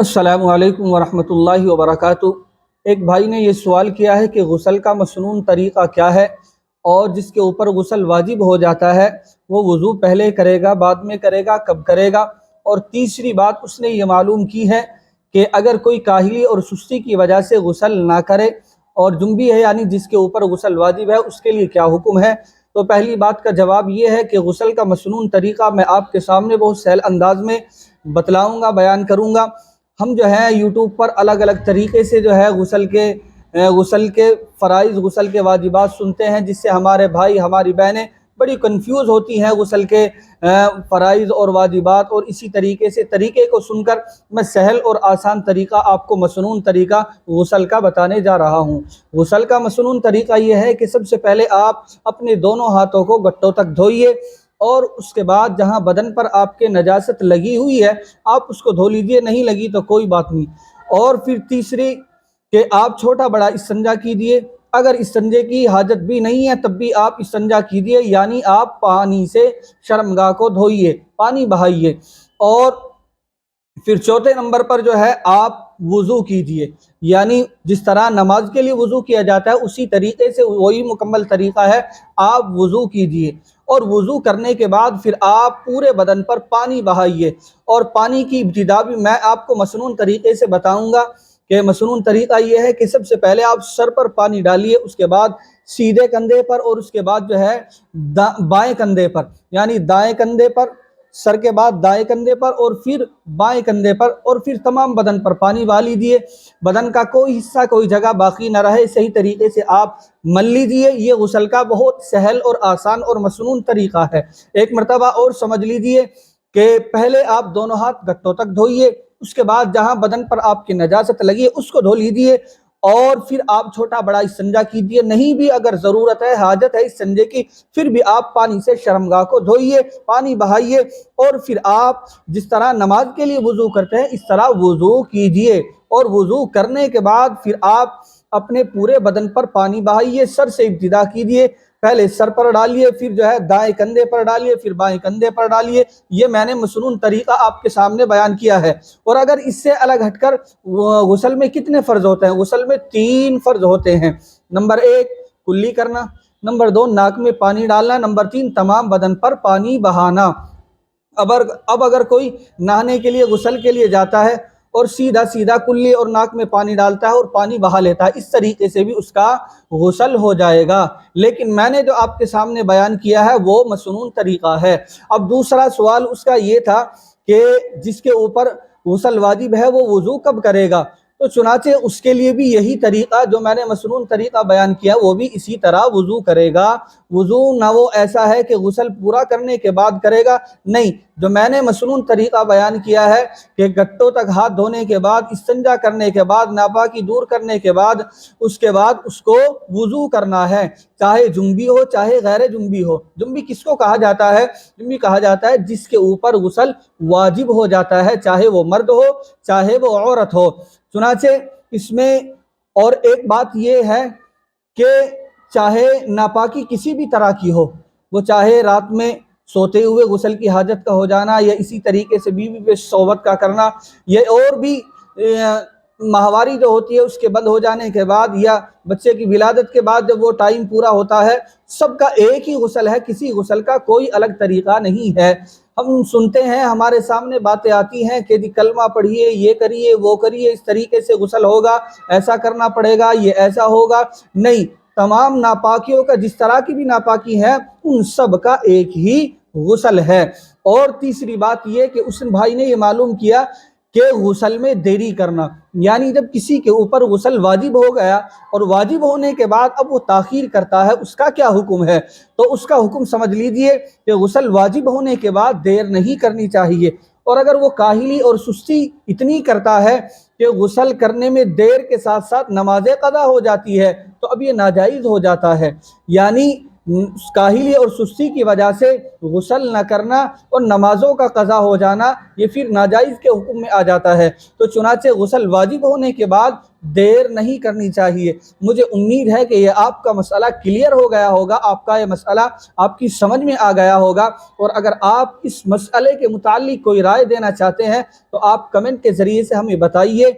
السلام علیکم ورحمۃ اللہ وبرکاتہ۔ ایک بھائی نے یہ سوال کیا ہے کہ غسل کا مسنون طریقہ کیا ہے، اور جس کے اوپر غسل واجب ہو جاتا ہے وہ وضو پہلے کرے گا، بعد میں کرے گا، کب کرے گا؟ اور تیسری بات اس نے یہ معلوم کی ہے کہ اگر کوئی کاہلی اور سستی کی وجہ سے غسل نہ کرے اور جنبی ہے یعنی جس کے اوپر غسل واجب ہے، اس کے لیے کیا حکم ہے؟ تو پہلی بات کا جواب یہ ہے کہ غسل کا مسنون طریقہ میں آپ کے سامنے بہت سہل انداز میں بتلاؤں گا، بیان کروں گا۔ ہم جو ہے یوٹیوب پر الگ الگ طریقے سے جو ہے غسل کے فرائض، غسل کے واجبات سنتے ہیں، جس سے ہمارے بھائی ہماری بہنیں بڑی کنفیوز ہوتی ہیں غسل کے فرائض اور واجبات، اور اسی طریقے سے طریقے کو سن کر میں سہل اور آسان طریقہ آپ کو مسنون طریقہ غسل کا بتانے جا رہا ہوں۔ غسل کا مسنون طریقہ یہ ہے کہ سب سے پہلے آپ اپنے دونوں ہاتھوں کو گٹوں تک دھوئیے، اور اس کے بعد جہاں بدن پر آپ کے نجاست لگی ہوئی ہے آپ اس کو دھو لیجئے، نہیں لگی تو کوئی بات نہیں۔ اور پھر تیسری کہ آپ چھوٹا بڑا استنجا کیجئے، اگر استنجے کی حاجت بھی نہیں ہے تب بھی آپ استنجا کیجئے، یعنی آپ پانی سے شرمگاہ کو دھوئیے، پانی بہائیے۔ اور پھر چوتھے نمبر پر جو ہے آپ وضو کیجئے، یعنی جس طرح نماز کے لیے وضو کیا جاتا ہے اسی طریقے سے وہی مکمل طریقہ ہے، آپ وضو کیجئے۔ اور وضو کرنے کے بعد پھر آپ پورے بدن پر پانی بہائیے، اور پانی کی ابتدا بھی میں آپ کو مسنون طریقے سے بتاؤں گا کہ مسنون طریقہ یہ ہے کہ سب سے پہلے آپ سر پر پانی ڈالیے، اس کے بعد سیدھے کندھے پر، اور اس کے بعد جو ہے بائیں کندھے پر، یعنی دائیں کندھے پر، سر کے بعد دائیں کندھے پر، اور پھر بائیں کندھے پر، اور پھر تمام بدن پر پانی بہا لیجیے۔ بدن کا کوئی حصہ کوئی جگہ باقی نہ رہے، صحیح طریقے سے آپ مل لیجیے۔ یہ غسل کا بہت سہل اور آسان اور مسنون طریقہ ہے۔ ایک مرتبہ اور سمجھ لیجیے کہ پہلے آپ دونوں ہاتھ گٹوں تک دھوئیے، اس کے بعد جہاں بدن پر آپ کی نجاست لگی ہے اس کو دھو لیجیے، اور پھر آپ چھوٹا بڑا استنجا کیجیے۔ نہیں بھی اگر ضرورت ہے، حاجت ہے استنجے کی، پھر بھی آپ پانی سے شرمگاہ کو دھوئیے، پانی بہائیے، اور پھر آپ جس طرح نماز کے لیے وضو کرتے ہیں اس طرح وضو کیجیے۔ اور وضو کرنے کے بعد پھر آپ اپنے پورے بدن پر پانی بہائیے، سر سے ابتدا کیجیے، پہلے سر پر ڈالیے، پھر جو ہے دائیں کندھے پر ڈالیے، پھر بائیں کندھے پر ڈالیے۔ یہ میں نے مسنون طریقہ آپ کے سامنے بیان کیا ہے۔ اور اگر اس سے الگ ہٹ کر غسل میں کتنے فرض ہوتے ہیں؟ غسل میں 3 فرض ہوتے ہیں۔ نمبر 1 کلی کرنا، نمبر 2 ناک میں پانی ڈالنا، نمبر 3 تمام بدن پر پانی بہانا۔ اب اگر کوئی نہانے کے لیے غسل کے لیے جاتا ہے اور سیدھا کلی اور ناک میں پانی ڈالتا ہے اور پانی بہا لیتا ہے، اس طریقے سے بھی اس کا غسل ہو جائے گا۔ لیکن میں نے جو آپ کے سامنے بیان کیا ہے وہ مسنون طریقہ ہے۔ اب دوسرا سوال اس کا یہ تھا کہ جس کے اوپر غسل واجب ہے وہ وضو کب کرے گا؟ تو چنانچہ اس کے لیے بھی یہی طریقہ جو میں نے مسنون طریقہ بیان کیا وہ بھی اسی طرح وضو کرے گا۔ وضو نہ وہ ایسا ہے کہ غسل پورا کرنے کے بعد کرے گا، نہیں، جو میں نے مسنون طریقہ بیان کیا ہے کہ گٹوں تک ہاتھ دھونے کے بعد، استنجا کرنے کے بعد، ناپاکی دور کرنے کے بعد، اس کے بعد اس کو وضو کرنا ہے، چاہے جنبی ہو چاہے غیر جنبی ہو۔ جنبی کس کو کہا جاتا ہے؟ جنبی کہا جاتا ہے جس کے اوپر غسل واجب ہو جاتا ہے، چاہے وہ مرد ہو چاہے وہ عورت ہو۔ چنانچہ اس میں اور ایک بات یہ ہے کہ چاہے ناپاکی کسی بھی طرح کی ہو، وہ چاہے رات میں سوتے ہوئے غسل کی حاجت کا ہو جانا، یا اسی طریقے سے بیوی پہ صحبت کا کرنا، یا اور بھی ماہواری جو ہوتی ہے اس کے بند ہو جانے کے بعد، یا بچے کی ولادت کے بعد جب وہ ٹائم پورا ہوتا ہے، سب کا ایک ہی غسل ہے، کسی غسل کا کوئی الگ طریقہ نہیں ہے۔ ہم سنتے ہیں، ہمارے سامنے باتیں آتی ہیں کہ کلمہ پڑھیے، یہ کریے وہ کریے، اس طریقے سے غسل ہوگا، ایسا کرنا پڑے گا، یہ ایسا ہوگا۔ نہیں، تمام ناپاکیوں کا جس طرح کی بھی ناپاکی ہے ان سب کا ایک ہی غسل ہے۔ اور تیسری بات یہ کہ اس بھائی نے یہ معلوم کیا کہ غسل میں دیری کرنا، یعنی جب کسی کے اوپر غسل واجب ہو گیا اور واجب ہونے کے بعد اب وہ تاخیر کرتا ہے، اس کا کیا حکم ہے؟ تو اس کا حکم سمجھ لیجئے کہ غسل واجب ہونے کے بعد دیر نہیں کرنی چاہیے۔ اور اگر وہ کاہلی اور سستی اتنی کرتا ہے کہ غسل کرنے میں دیر کے ساتھ ساتھ نماز قضا ہو جاتی ہے تو اب یہ ناجائز ہو جاتا ہے۔ یعنی کاہلی اور سستی کی وجہ سے غسل نہ کرنا اور نمازوں کا قضا ہو جانا یہ پھر ناجائز کے حکم میں آ جاتا ہے۔ تو چنانچہ غسل واجب ہونے کے بعد دیر نہیں کرنی چاہیے۔ مجھے امید ہے کہ یہ آپ کا مسئلہ کلیئر ہو گیا ہوگا، آپ کا یہ مسئلہ آپ کی سمجھ میں آ گیا ہوگا، اور اگر آپ اس مسئلے کے متعلق کوئی رائے دینا چاہتے ہیں تو آپ کمنٹ کے ذریعے سے ہمیں بتائیے۔